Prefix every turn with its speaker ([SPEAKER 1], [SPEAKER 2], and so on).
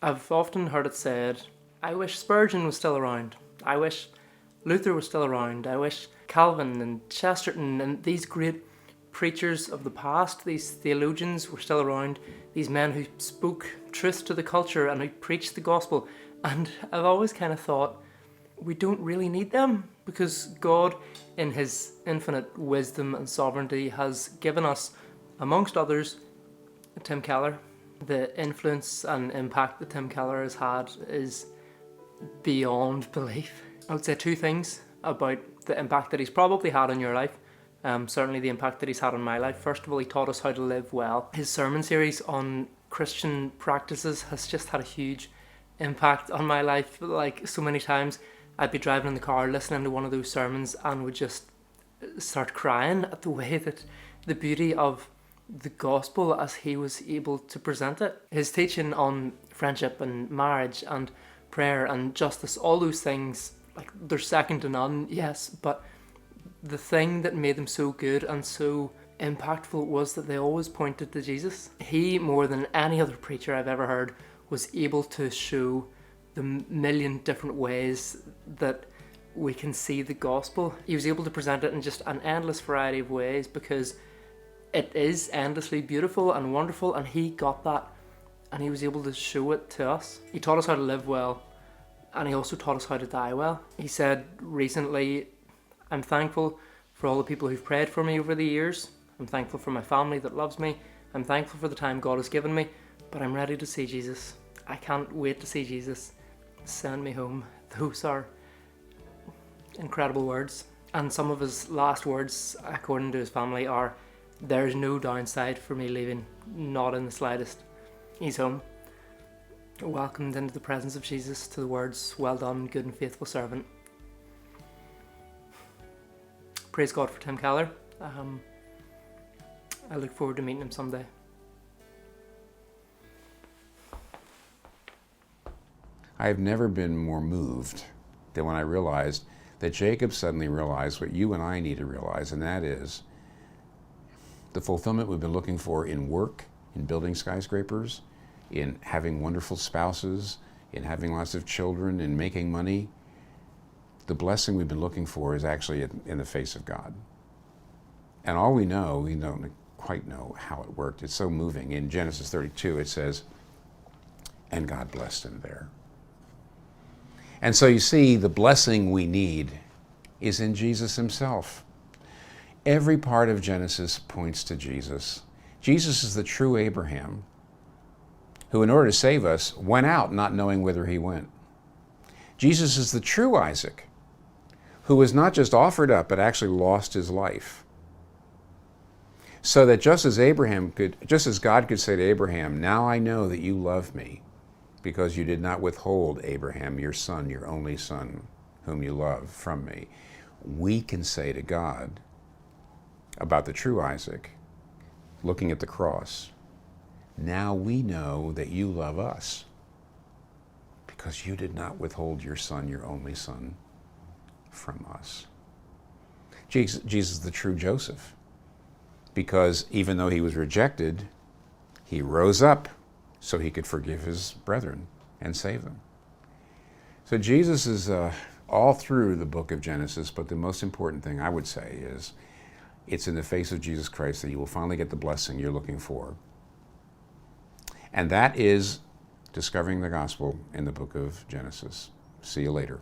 [SPEAKER 1] I've often heard it said, I wish Spurgeon was still around. I wish Luther was still around. I wish Calvin and Chesterton and these great preachers of the past, these theologians were still around, these men who spoke truth to the culture and who preached the gospel. And I've always kind of thought, we don't really need them, because God, in his infinite wisdom and sovereignty, has given us, amongst others, Tim Keller. The influence and impact that Tim Keller has had is beyond belief. I would say two things about the impact that he's probably had on your life. Certainly the impact that he's had on my life. First of all, he taught us how to live well. His sermon series on Christian practices has just had a huge impact on my life. Like, so many times I'd be driving in the car listening to one of those sermons and would just start crying at the way that the beauty of the gospel as he was able to present it. His teaching on friendship and marriage and prayer and justice, all those things, like, they're second to none, yes, but the thing that made them so good and so impactful was that they always pointed to Jesus. He, more than any other preacher I've ever heard, was able to show the million different ways that we can see the gospel. He was able to present it in just an endless variety of ways, because it is endlessly beautiful and wonderful, and he got that and he was able to show it to us. He taught us how to live well, and he also taught us how to die well. He said recently, I'm thankful for all the people who've prayed for me over the years. I'm thankful for my family that loves me. I'm thankful for the time God has given me, but I'm ready to see Jesus. I can't wait to see Jesus. Send me home. Those are incredible words. And some of his last words, according to his family, are, there's no downside for me leaving, not in the slightest. He's home, welcomed into the presence of Jesus, to the words, well done, good and faithful servant. Praise God for Tim Keller. I look forward to meeting him someday.
[SPEAKER 2] I've never been more moved than when I realized that Jacob suddenly realized what you and I need to realize, and that is the fulfillment we've been looking for in work, in building skyscrapers, in having wonderful spouses, in having lots of children, in making money. The blessing we've been looking for is actually in the face of God. And all we don't quite know how it worked. It's so moving. In Genesis 32, it says, and God blessed him there. And so you see, the blessing we need is in Jesus himself. Every part of Genesis points to Jesus. Jesus is the true Abraham, who in order to save us went out not knowing whither he went. Jesus is the true Isaac, who was not just offered up, but actually lost his life. So that just as God could say to Abraham, now I know that you love me, because you did not withhold Abraham, your son, your only son, whom you love, from me. We can say to God about the true Isaac, looking at the cross, now we know that you love us, because you did not withhold your son, your only son, from us. Jesus is the true Joseph, because even though he was rejected, he rose up so he could forgive his brethren and save them. So Jesus is all through the book of Genesis, but the most important thing I would say is it's in the face of Jesus Christ that you will finally get the blessing you're looking for. And that is discovering the gospel in the book of Genesis. See you later.